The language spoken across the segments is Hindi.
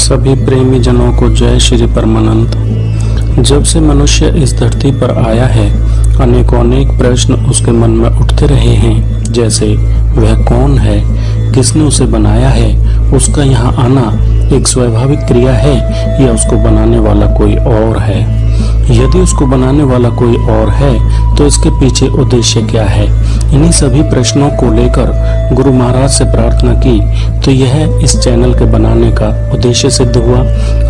सभी प्रेमी जनों को जय श्री परमानंद। जब से मनुष्य इस धरती पर आया है, अनेकों अनेक प्रश्न उसके मन में उठते रहे हैं, जैसे वह कौन है, किसने उसे बनाया है, उसका यहाँ आना एक स्वाभाविक क्रिया है या उसको बनाने वाला कोई और है। यदि उसको बनाने वाला कोई और है तो इसके पीछे उद्देश्य क्या है। इन्हीं सभी प्रश्नों को लेकर गुरु महाराज से प्रार्थना की तो यह इस चैनल के बनाने का उद्देश्य सिद्ध हुआ।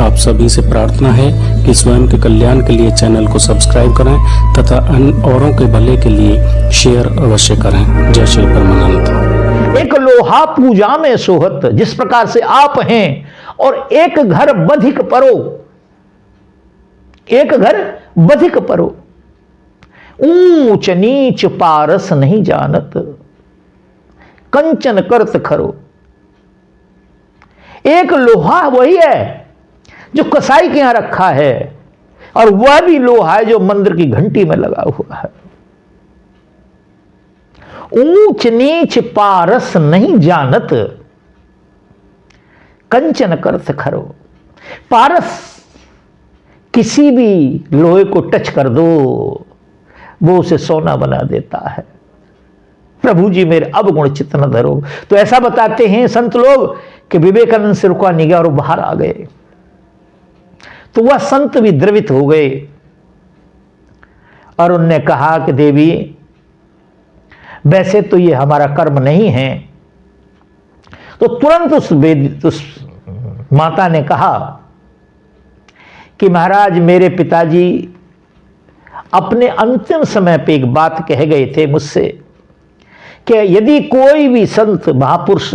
आप सभी से प्रार्थना है कि स्वयं के कल्याण के लिए चैनल को सब्सक्राइब करें तथा अन्य औरों के भले के लिए शेयर अवश्य करें। जय श्री परमानंद। एक लोहा पूजा में सोहत, जिस प्रकार से आप हैं, और एक घर बधिक परो, एक घर बधिक परो, ऊंच नीच पारस नहीं जानत, कंचन करत खरो। एक लोहा वही है जो कसाई के यहां रखा है, और वह भी लोहा है जो मंदिर की घंटी में लगा हुआ है। ऊंच नीच पारस नहीं जानत, कंचन करत खरो। पारस किसी भी लोहे को टच कर दो, वो उसे सोना बना देता है। प्रभु जी मेरे अवगुण चित्त न धरो। तो ऐसा बताते हैं संत लोग कि विवेकानंद से रुका नहीं गया और बाहर आ गए, तो वह संत भी द्रवित हो गए और उनने कहा कि देवी, वैसे तो ये हमारा कर्म नहीं है। तो तुरंत उस माता ने कहा कि महाराज, मेरे पिताजी अपने अंतिम समय पे एक बात कह गए थे मुझसे कि यदि कोई भी संत महापुरुष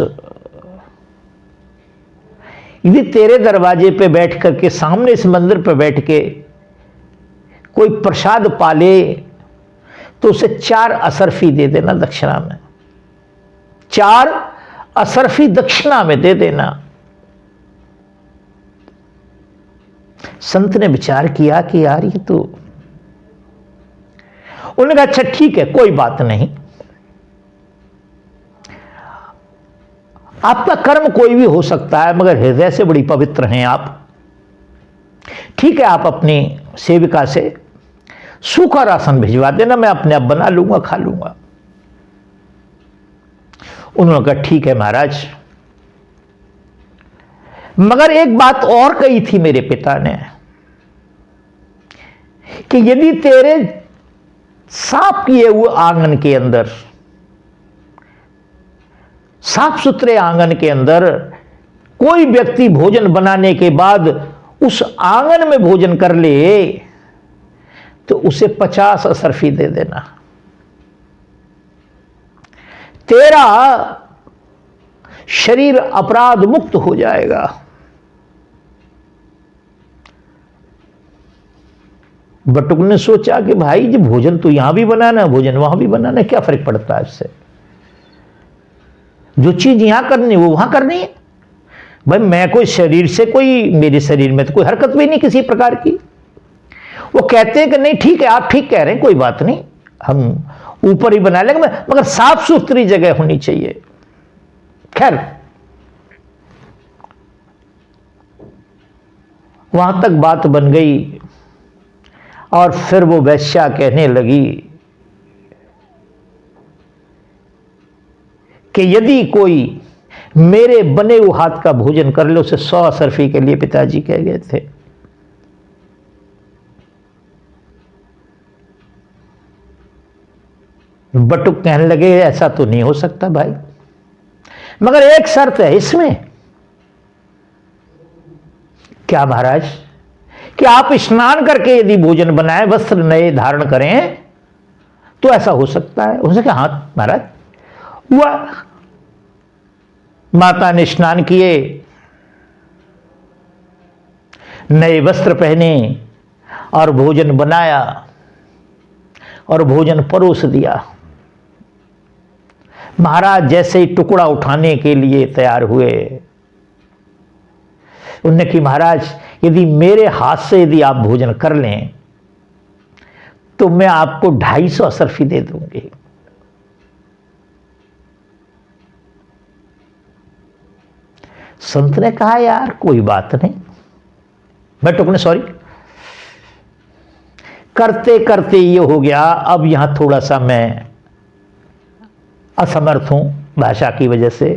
यदि तेरे दरवाजे पे बैठ करके, सामने इस मंदिर पे बैठ के कोई प्रसाद पाले तो उसे 4 असरफी दे देना दक्षिणा में। 4 असरफी दक्षिणा में दे देना। संत ने विचार किया कि यार ये तो, उन्होंने कहा अच्छा ठीक है, कोई बात नहीं, आपका कर्म कोई भी हो सकता है मगर हृदय से बड़ी पवित्र हैं आप। ठीक है, आप अपनी सेविका से सूखा राशन भिजवा देना, मैं अपने आप बना लूंगा, खा लूंगा। उन्होंने कहा ठीक है महाराज। मगर एक बात और कही थी मेरे पिता ने कि यदि तेरे साफ किए हुए आंगन के अंदर, साफ सुथरे आंगन के अंदर कोई व्यक्ति भोजन बनाने के बाद उस आंगन में भोजन कर ले तो उसे 50 असरफी दे देना। तेरा शरीर अपराध मुक्त हो जाएगा। बटुक ने सोचा कि भाई जी, भोजन तो यहां भी बनाना है, भोजन वहां भी बनाना है, क्या फर्क पड़ता है इससे। जो चीज यहां करनी है वो वहां करनी है। भाई मैं कोई शरीर से, कोई मेरे शरीर में तो कोई हरकत भी नहीं किसी प्रकार की। वो कहते हैं कि नहीं ठीक है, आप ठीक कह रहे हैं, कोई बात नहीं, हम ऊपर ही बना लेंगे, मगर साफ सुथरी जगह होनी चाहिए। खैर, वहां तक बात बन गई और फिर वो वैश्या कहने लगी कि यदि कोई मेरे बने हुए हाथ का भोजन कर ले, उसे 100 असरफी के लिए पिताजी कह गए थे। बटुक कहने लगे ऐसा तो नहीं हो सकता भाई, मगर एक शर्त है इसमें। क्या महाराज? कि आप स्नान करके यदि भोजन बनाएं, वस्त्र नए धारण करें तो ऐसा हो सकता है। उनसे कहा हाँ महाराज। वह माता ने स्नान किए, नए वस्त्र पहने और भोजन बनाया और भोजन परोस दिया। महाराज जैसे ही टुकड़ा उठाने के लिए तैयार हुए, उन्होंने कहा महाराज, यदि मेरे हाथ से यदि आप भोजन कर लें तो मैं आपको 250 असरफी दे दूंगी। संत ने कहा यार कोई बात नहीं, बटुक ने सॉरी, करते करते ये हो गया, अब यहां थोड़ा सा मैं असमर्थ हूं भाषा की वजह से।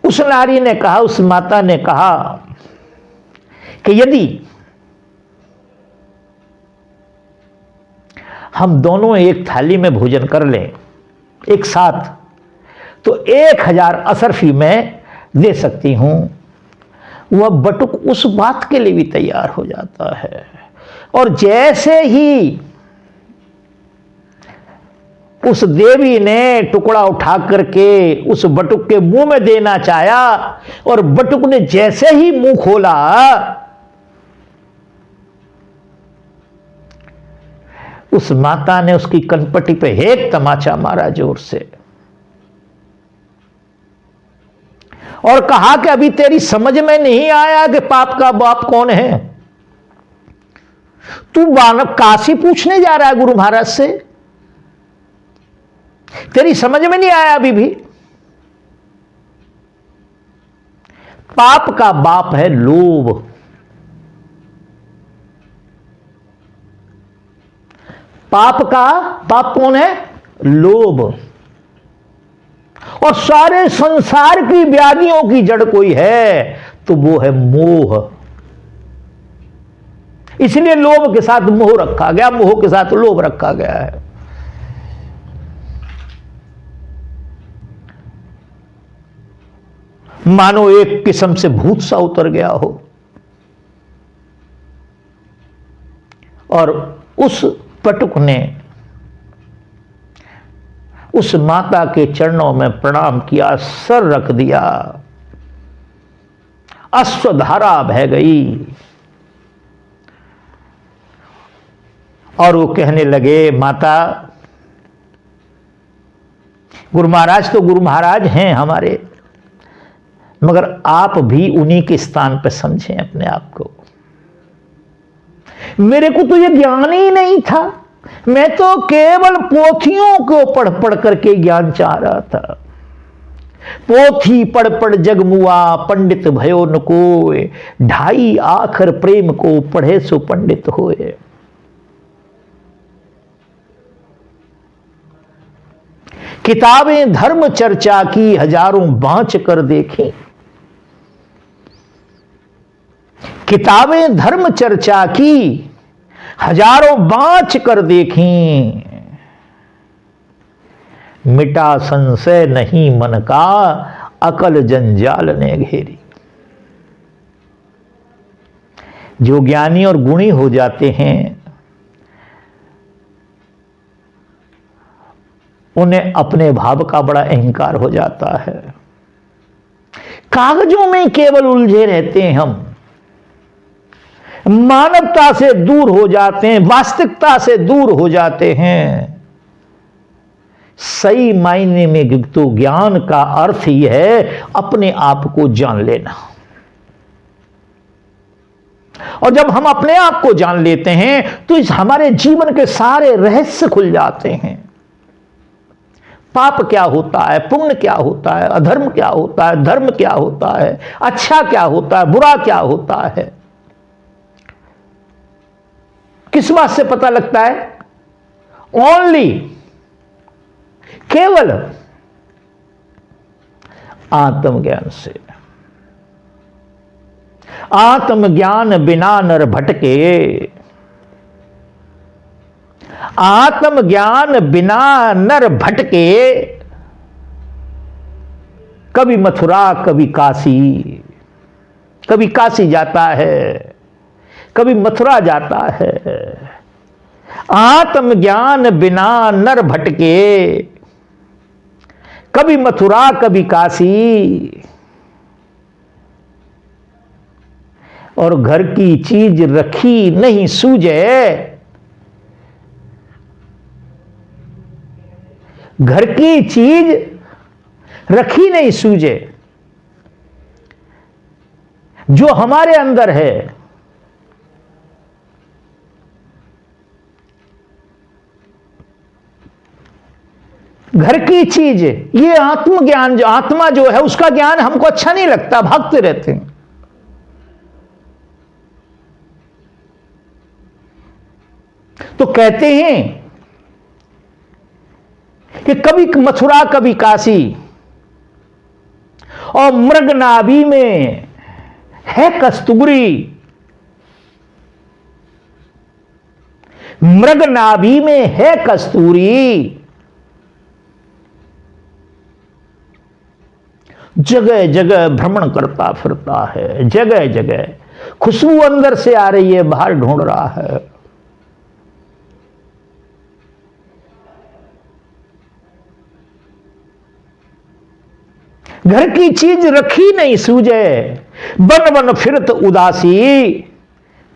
उस नारी ने कहा, उस माता ने कहा कि यदि हम दोनों एक थाली में भोजन कर लें एक साथ, तो 1000 असरफी मैं दे सकती हूं। वह बटुक उस बात के लिए भी तैयार हो जाता है, और जैसे ही उस देवी ने टुकड़ा उठा करके उस बटुक के मुंह में देना चाहा, और बटुक ने जैसे ही मुंह खोला, उस माता ने उसकी कनपटी पे एक तमाचा मारा जोर से, और कहा कि अभी तेरी समझ में नहीं आया कि पाप का बाप कौन है? तू काशी पूछने जा रहा है गुरु महाराज से? तेरी समझ में नहीं आया अभी भी? पाप का बाप है लोभ। पाप कौन है? लोभ। और सारे संसार की व्याधियों की जड़ कोई है तो वो है मोह। इसलिए लोभ के साथ मोह रखा गया, मोह के साथ लोभ रखा गया है। मानो एक किस्म से भूत सा उतर गया हो, और उस पटुक ने उस माता के चरणों में प्रणाम किया, सर रख दिया, अश्वधारा बह गई, और वो कहने लगे, माता, गुरु महाराज तो गुरु महाराज हैं हमारे, मगर आप भी उन्हीं के स्थान पर समझें अपने आप को। मेरे को तो ये ज्ञान ही नहीं था, मैं तो केवल पोथियों को पढ़ पढ़ करके ज्ञान चाह रहा था। पोथी पढ़ पढ़ जगमुआ, पंडित भयो न कोय, 2.5 आखर प्रेम को पढ़े सो पंडित होए। किताबें धर्म चर्चा की, हजारों बाँच कर देखी। किताबें धर्म चर्चा की, हजारों बाँच कर देखी। मिटा संशय नहीं मन का, अकल जंजाल ने घेरी। जो ज्ञानी और गुणी हो जाते हैं, उन्हें अपने भाव का बड़ा अहंकार हो जाता है। कागजों में केवल उलझे रहते हैं हम, मानवता से दूर हो जाते हैं, वास्तविकता से दूर हो जाते हैं। सही मायने में तो ज्ञान का अर्थ ही है अपने आप को जान लेना। और जब हम अपने आप को जान लेते हैं तो इस हमारे जीवन के सारे रहस्य खुल जाते हैं। पाप क्या होता है, पुण्य क्या होता है, अधर्म क्या होता है, धर्म क्या होता है, अच्छा क्या होता है, बुरा क्या होता है, किस बात से पता लगता है? ओनली, केवल आत्मज्ञान से। आत्मज्ञान बिना नर भटके, आत्मज्ञान बिना नर भटके। कभी मथुरा, कभी काशी, कभी काशी जाता है, कभी मथुरा जाता है। आत्मज्ञान बिना नर भटके, कभी मथुरा, कभी काशी। और घर की चीज रखी नहीं सूझे, घर की चीज रखी नहीं सूझे। जो हमारे अंदर है, घर की चीज, ये आत्मज्ञान, जो आत्मा जो है उसका ज्ञान हमको अच्छा नहीं लगता, भागते रहते हैं। तो कहते हैं कि कभी मथुरा कभी काशी, और मृग नाभि में है कस्तूरी, मृग नाभि में है कस्तूरी, जगह जगह भ्रमण करता फिरता है, जगह जगह खुशबू अंदर से आ रही है, बाहर ढूंढ रहा है। घर की चीज रखी नहीं सूझे, बन बन फिरत उदासी,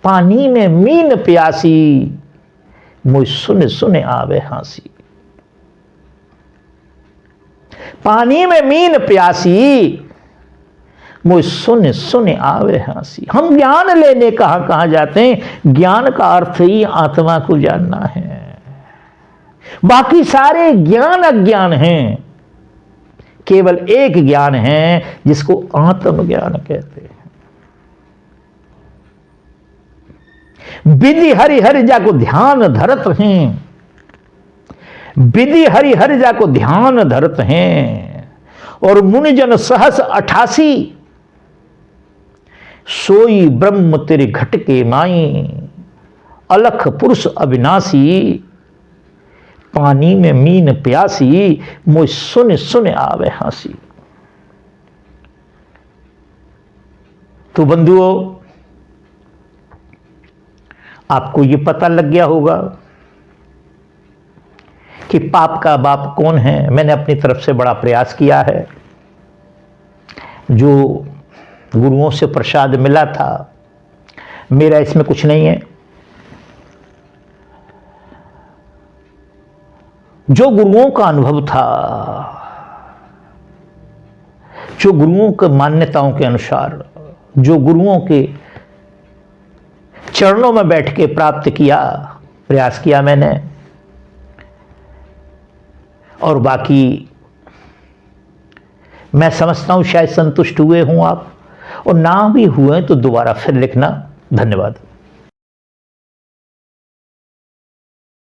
पानी में मीन प्यासी, मुझ सुन सुन आवे हंसी। पानी में मीन प्यासी, मुझ सुन सुन आवे हंसी। हम ज्ञान लेने कहां कहां जाते हैं? ज्ञान का अर्थ ही आत्मा को जानना है, बाकी सारे ज्ञान अज्ञान हैं। केवल एक ज्ञान है जिसको आत्मज्ञान कहते हैं। विधि हरि हरि जा को ध्यान धरत हैं, विधि हरि हरि जा को ध्यान धरत हैं, और मुनिजन सहस 88, सोई ब्रह्म तेरे घट के माई, अलख पुरुष अविनाशी, पानी में मीन प्यासी, मुझ सुन सुन आवे हंसी। तो बंधुओं, आपको यह पता लग गया होगा कि पाप का बाप कौन है। मैंने अपनी तरफ से बड़ा प्रयास किया है, जो गुरुओं से प्रसाद मिला था, मेरा इसमें कुछ नहीं है। जो गुरुओं का अनुभव था, जो गुरुओं के मान्यताओं के अनुसार, जो गुरुओं के चरणों में बैठ के प्राप्त किया, प्रयास किया मैंने, और बाकी मैं समझता हूं शायद संतुष्ट हुए हों आप, और ना भी हुए तो दोबारा फिर लिखना। धन्यवाद।